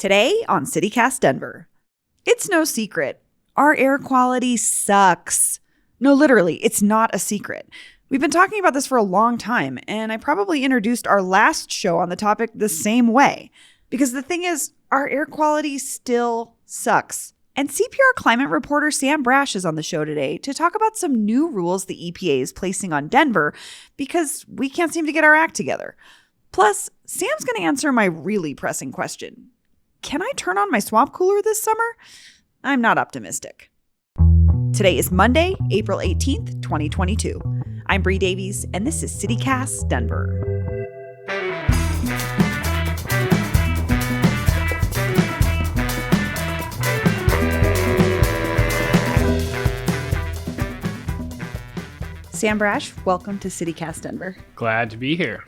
Today on CityCast Denver. It's no secret. Our air quality sucks. No, literally, it's not a secret. We've been talking about this for a long time, and I probably introduced our last show on the topic the same way. Because the thing is, our air quality still sucks. And CPR climate reporter Sam Brash is on the show today to talk about some new rules the EPA is placing on Denver because we can't seem to get our act together. Plus, Sam's going to answer my really pressing question. Can I turn on my swamp cooler this summer? I'm not optimistic. Today is Monday, April 18th, 2022. I'm Bree Davies, and this is CityCast Denver. Sam Brash, welcome to CityCast Denver. Glad to be here.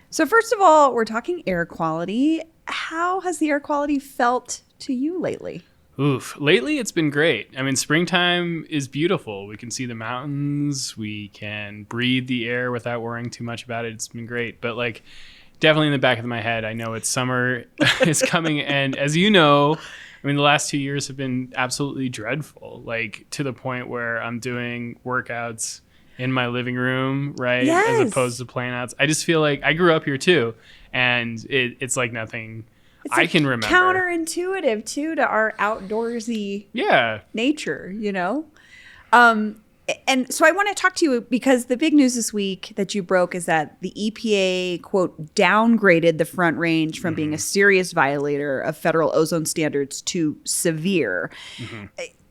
So first of all, we're talking air quality. How has the air quality felt to you lately? Oof. Lately, it's been great. I mean, springtime is beautiful. We can see the mountains. We can breathe the air without worrying too much about it. It's been great. But definitely in the back of my head, I know it's summer is coming. And as you know, I mean, the last 2 years have been absolutely dreadful, to the point where I'm doing workouts in my living room, right? Yes. As opposed to planouts. I just feel like I grew up here too, and it's like nothing I can remember. Counterintuitive too to our outdoorsy nature, you know? And so I want to talk to you because the big news this week that you broke is that the EPA, quote, downgraded the Front Range from being a serious violator of federal ozone standards to severe.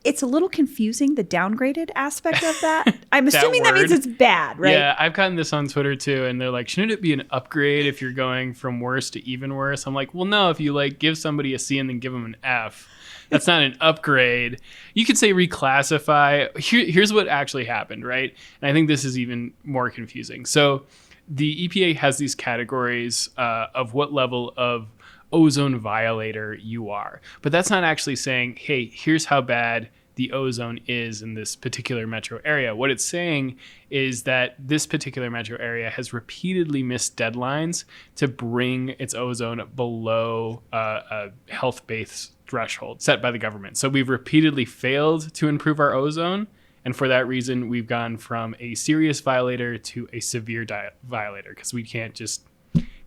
It's a little confusing, the downgraded aspect of that. I'm assuming that means it's bad, right? Yeah, I've gotten this on Twitter too, and they're like, shouldn't it be an upgrade if you're going from worse to even worse? I'm like, well, no, if you give somebody a C and then give them an F, that's not an upgrade. You could say reclassify. Here's what actually happened, right? And I think this is even more confusing. So the EPA has these categories of what level of ozone violator you are. But that's not actually saying, hey, here's how bad the ozone is in this particular metro area. What it's saying is that this particular metro area has repeatedly missed deadlines to bring its ozone below a health-based threshold set by the government. So we've repeatedly failed to improve our ozone. And for that reason, we've gone from a serious violator to a severe violator because we can't just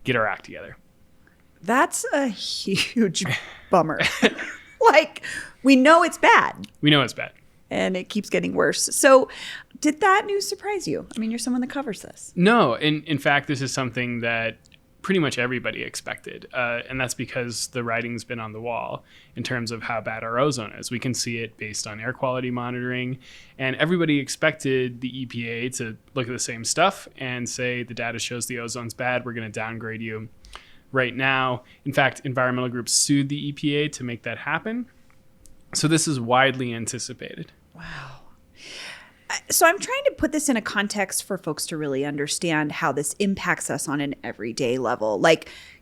get our act together. That's a huge bummer. We know it's bad. We know it's bad. And it keeps getting worse. So did that news surprise you? I mean, you're someone that covers this. No. In fact, this is something that pretty much everybody expected. And that's because the writing's been on the wall in terms of how bad our ozone is. We can see it based on air quality monitoring. And everybody expected the EPA to look at the same stuff and say the data shows the ozone's bad. We're going to downgrade you. Right now, in fact, environmental groups sued the EPA to make that happen. So this is widely anticipated. Wow. So I'm trying to put this in a context for folks to really understand how this impacts us on an everyday level.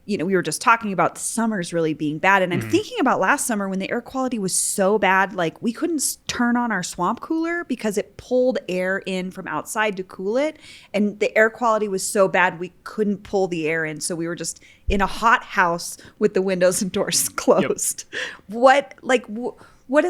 We were just talking about the summers really being bad. And I'm thinking about last summer when the air quality was so bad, we couldn't turn on our swamp cooler because it pulled air in from outside to cool it. And the air quality was so bad, we couldn't pull the air in. So we were just in a hot house with the windows and doors closed. Yep. What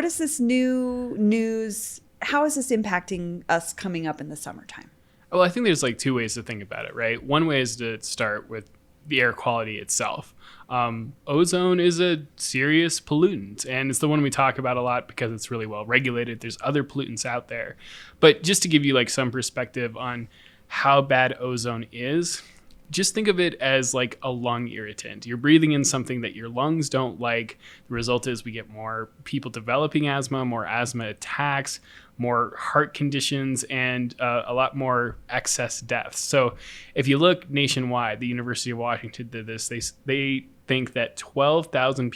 is this new news? How is this impacting us coming up in the summertime? Well, I think there's two ways to think about it, right? One way is to start with the air quality itself. Ozone is a serious pollutant, and it's the one we talk about a lot because it's really well regulated. There's other pollutants out there. But just to give you some perspective on how bad ozone is, just think of it as a lung irritant. You're breathing in something that your lungs don't like. The result is we get more people developing asthma, more asthma attacks, more heart conditions, and a lot more excess deaths. So if you look nationwide, the University of Washington did this. They think that 12,000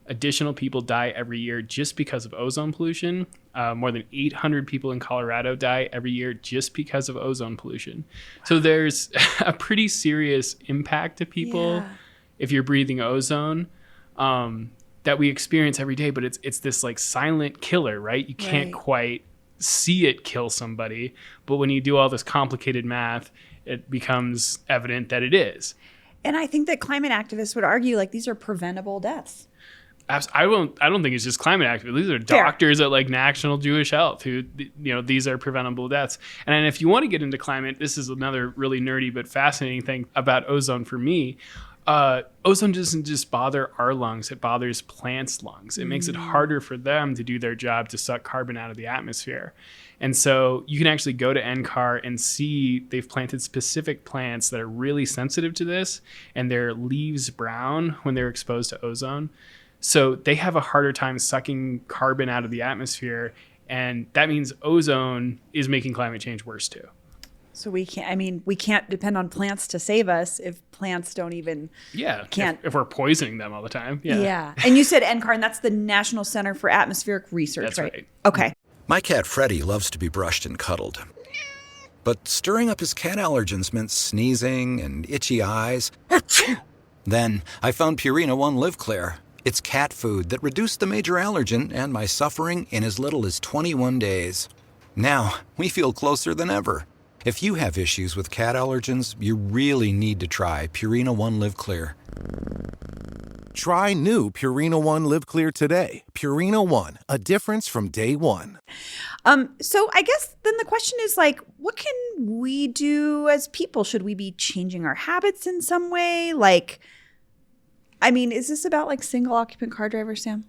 additional people die every year just because of ozone pollution. More than 800 people in Colorado die every year just because of ozone pollution. So there's a pretty serious impact to people if you're breathing ozone that we experience every day. But it's this silent killer, right? You can't quite see it kill somebody. But when you do all this complicated math, it becomes evident that it is. And I think that climate activists would argue like these are preventable deaths. I don't think it's just climate activists. These are doctors at like National Jewish Health who, these are preventable deaths. And then if you want to get into climate, this is another really nerdy but fascinating thing about ozone for me. Ozone doesn't just bother our lungs, it bothers plants' lungs. It makes it harder for them to do their job to suck carbon out of the atmosphere. And so you can actually go to NCAR and see they've planted specific plants that are really sensitive to this, and their leaves brown when they're exposed to ozone. So they have a harder time sucking carbon out of the atmosphere, and that means ozone is making climate change worse too. So we can't depend on plants to save us if plants don't even if we're poisoning them all the time. Yeah. And you said NCAR, and that's the National Center for Atmospheric Research, that's right? Okay. My cat Freddie loves to be brushed and cuddled. But stirring up his cat allergens meant sneezing and itchy eyes. Then I found Purina One Live Clear. It's cat food that reduced the major allergen and my suffering in as little as 21 days. Now, we feel closer than ever. If you have issues with cat allergens, you really need to try Purina One Live Clear. Try new Purina One Live Clear today. Purina One, a difference from day one. So I guess then the question is like, what can we do as people? Should we be changing our habits in some way? Like, I mean, is this about like single occupant car drivers, Sam?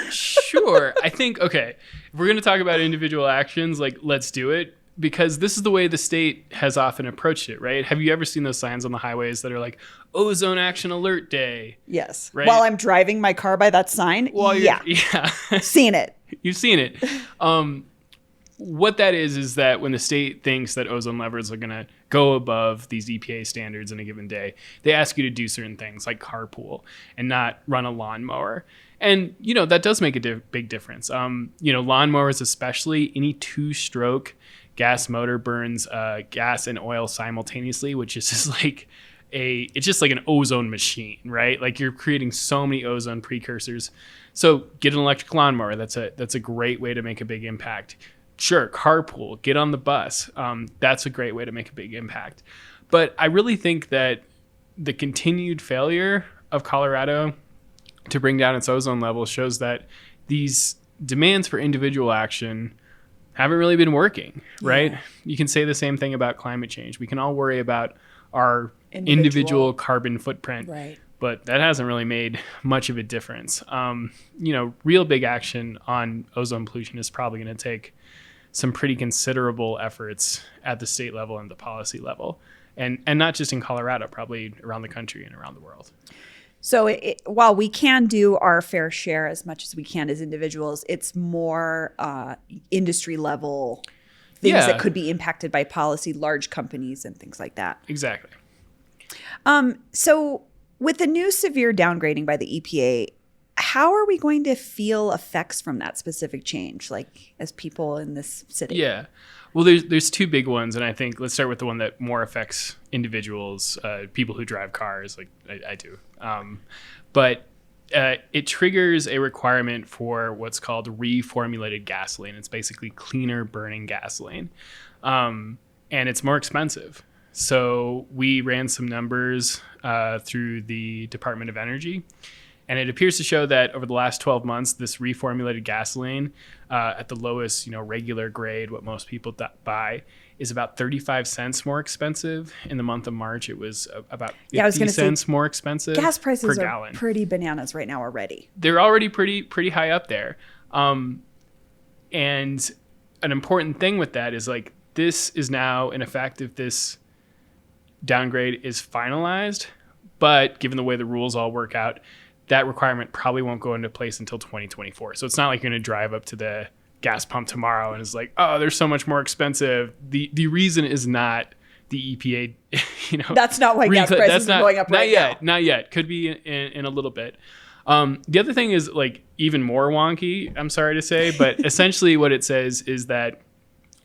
Sure. I think, okay, if we're going to talk about individual actions, like let's do it, because this is the way the state has often approached it, right? Have you ever seen those signs on the highways that are like ozone action alert day? Yes. Right? While I'm driving my car by that sign? Yeah. Seen it. You've seen it. What that is that when the state thinks that ozone levels are going to go above these EPA standards in a given day, they ask you to do certain things like carpool and not run a lawnmower. And, that does make a big difference. Lawnmowers, especially, any two-stroke gas motor burns gas and oil simultaneously, which is just like it's just like an ozone machine, right? Like you're creating so many ozone precursors. So get an electric lawnmower. That's a great way to make a big impact. Sure, carpool, get on the bus. That's a great way to make a big impact. But I really think that the continued failure of Colorado to bring down its ozone level shows that these demands for individual action haven't really been working, right? You can say the same thing about climate change. We can all worry about our individual carbon footprint, right? But that hasn't really made much of a difference. Real big action on ozone pollution is probably going to take some pretty considerable efforts at the state level and the policy level, and not just in Colorado, probably around the country and around the world. So while we can do our fair share as much as we can as individuals, it's more industry level things that could be impacted by policy, large companies and things like that. Exactly. So with the new severe downgrading by the EPA, how are we going to feel effects from that specific change, like as people in this city? Yeah. Well, there's two big ones, and I think let's start with the one that more affects individuals, people who drive cars, like I do. But it triggers a requirement for what's called reformulated gasoline. It's basically cleaner burning gasoline, and it's more expensive. So we ran some numbers through the Department of Energy, and it appears to show that over the last 12 months, this reformulated gasoline at the lowest, regular grade, what most people buy, is about 35 cents more expensive. In the month of March, it was about 50 cents more expensive gas prices per gallon. Are pretty bananas right now already. They're already pretty high up there. And an important thing with that is like this is now in effect if this downgrade is finalized, but given the way the rules all work out, that requirement probably won't go into place until 2024. So it's not like you're going to drive up to the gas pump tomorrow and it's like, oh, they're so much more expensive. The reason is not the EPA, That's not why gas prices are going up right now. Not yet. Could be in a little bit. The other thing is like even more wonky, I'm sorry to say, but essentially what it says is that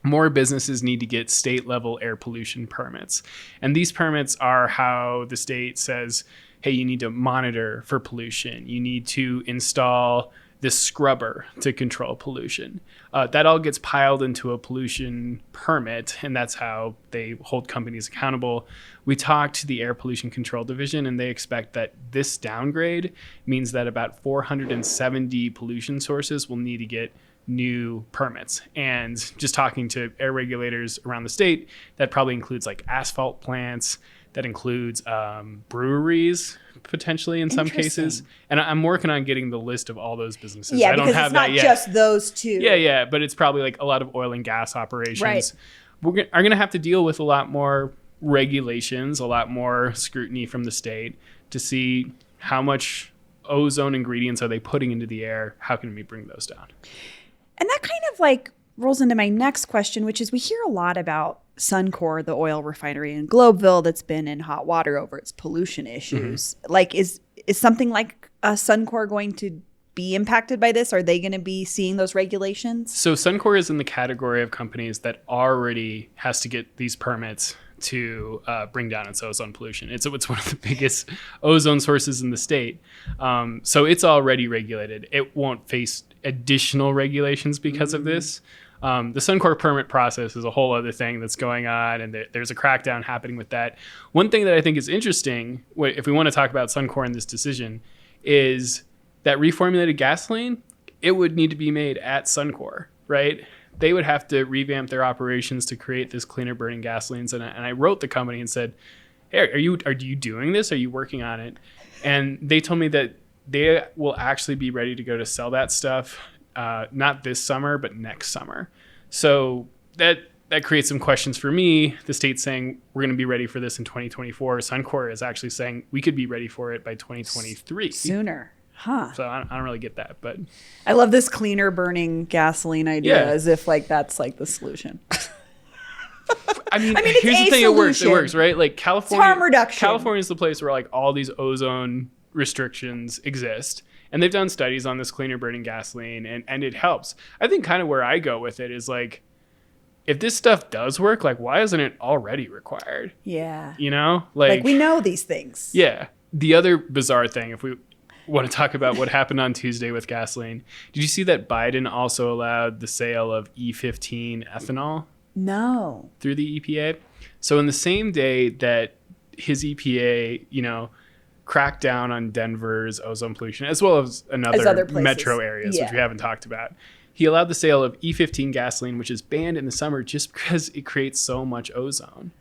more businesses need to get state level air pollution permits. And these permits are how the state says, hey, you need to monitor for pollution. You need to install this scrubber to control pollution. That all gets piled into a pollution permit, and that's how they hold companies accountable. We talked to the Air Pollution Control Division, and they expect that this downgrade means that about 470 pollution sources will need to get new permits. And just talking to air regulators around the state, that probably includes like asphalt plants, that includes breweries, potentially in some cases. And I'm working on getting the list of all those businesses. Yeah, I don't because have it's not that yet. just those two. Yeah, but it's probably like a lot of oil and gas operations. Right. Are going to have to deal with a lot more regulations, a lot more scrutiny from the state to see how much ozone ingredients are they putting into the air. How can we bring those down? And that kind of like rolls into my next question, which is we hear a lot about Suncor, the oil refinery in Globeville that's been in hot water over its pollution issues. Like, is something like Suncor going to be impacted by this? Are they going to be seeing those regulations? So Suncor is in the category of companies that already has to get these permits to bring down its ozone pollution. It's one of the biggest ozone sources in the state. So it's already regulated. It won't face additional regulations because of this. The Suncor permit process is a whole other thing that's going on, and there's a crackdown happening with that. One thing that I think is interesting, if we want to talk about Suncor in this decision, is that reformulated gasoline, it would need to be made at Suncor, right? They would have to revamp their operations to create this cleaner burning gasolines. And I wrote the company and said, hey, are you doing this? Are you working on it? And they told me that they will actually be ready to go to sell that stuff, not this summer, but next summer. So that creates some questions for me. The state's saying we're going to be ready for this in 2024. Suncor is actually saying we could be ready for it by 2023. Sooner. Huh. So I don't really get that, but I love this cleaner burning gasoline idea, Yeah. as if like that's like the solution. I mean, it's here's the a thing: solution. it works, right? Like California, harm reduction. California's the place where like all these ozone restrictions exist, and they've done studies on this cleaner burning gasoline, and it helps. I think kind of where I go with it is like, if this stuff does work, like why isn't it already required? Yeah. You know, Like we know these things. Yeah. The other bizarre thing, if we want to talk about what happened on Tuesday with gasoline, did you see that Biden also allowed the sale of E15 ethanol No. through the EPA? So in the same day that his EPA, cracked down on Denver's ozone pollution, as well as other places. metro areas, Yeah. which we haven't talked about, he allowed the sale of E15 gasoline, which is banned in the summer just because it creates so much ozone.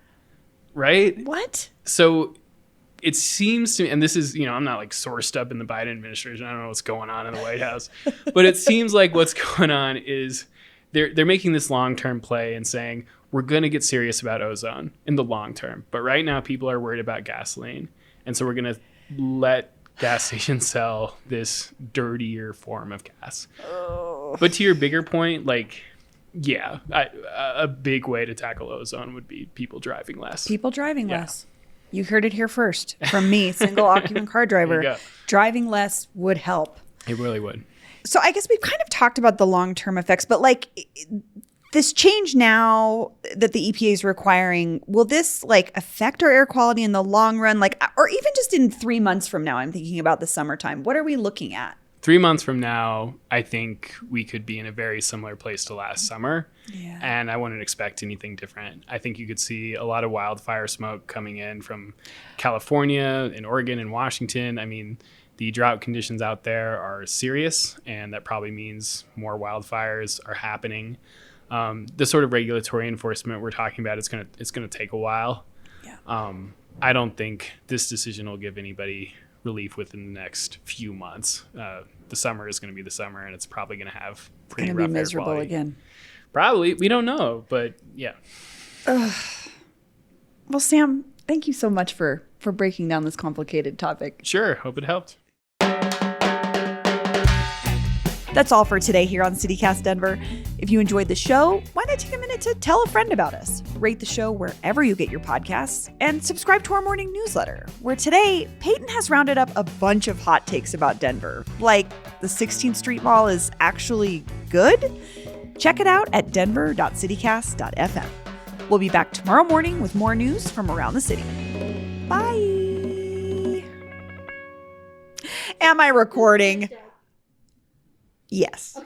Right? What? So it seems to me, and this is, I'm not like sourced up in the Biden administration. I don't know what's going on in the White House, but it seems like what's going on is they're making this long-term play and saying, we're going to get serious about ozone in the long term. But right now people are worried about gasoline. And so we're going to let gas stations sell this dirtier form of gas. Oh. But to your bigger point, like, yeah, a big way to tackle ozone would be people driving less. People driving less. You heard it here first from me, single occupant car driver. There you go. Driving less would help. It really would. So I guess we've kind of talked about the long-term effects, but like this change now that the EPA is requiring, will this like affect our air quality in the long run? Like, or even just in 3 months from now, I'm thinking about the summertime. What are we looking at? 3 months from now, I think we could be in a very similar place to last summer. Yeah. And I wouldn't expect anything different. I think you could see a lot of wildfire smoke coming in from California and Oregon and Washington. I mean, the drought conditions out there are serious, and that probably means more wildfires are happening. The sort of regulatory enforcement we're talking about, it's gonna take a while. Yeah. I don't think this decision will give anybody relief within the next few months. The summer is going to be the summer, and it's probably going to have pretty Gonna rough be miserable air quality. again. Probably. We don't know, but yeah. Well, Sam, thank you so much for breaking down this complicated topic. Sure. Hope it helped. That's all for today here on CityCast Denver. If you enjoyed the show, why not take a minute to tell a friend about us? Rate the show wherever you get your podcasts, and subscribe to our morning newsletter, where today, Peyton has rounded up a bunch of hot takes about Denver, like the 16th Street Mall is actually good? Check it out at denver.citycast.fm. We'll be back tomorrow morning with more news from around the city. Bye! Am I recording? Yes.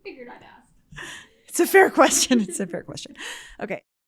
Figured I'd ask. It's a fair question. It's a fair question. Okay.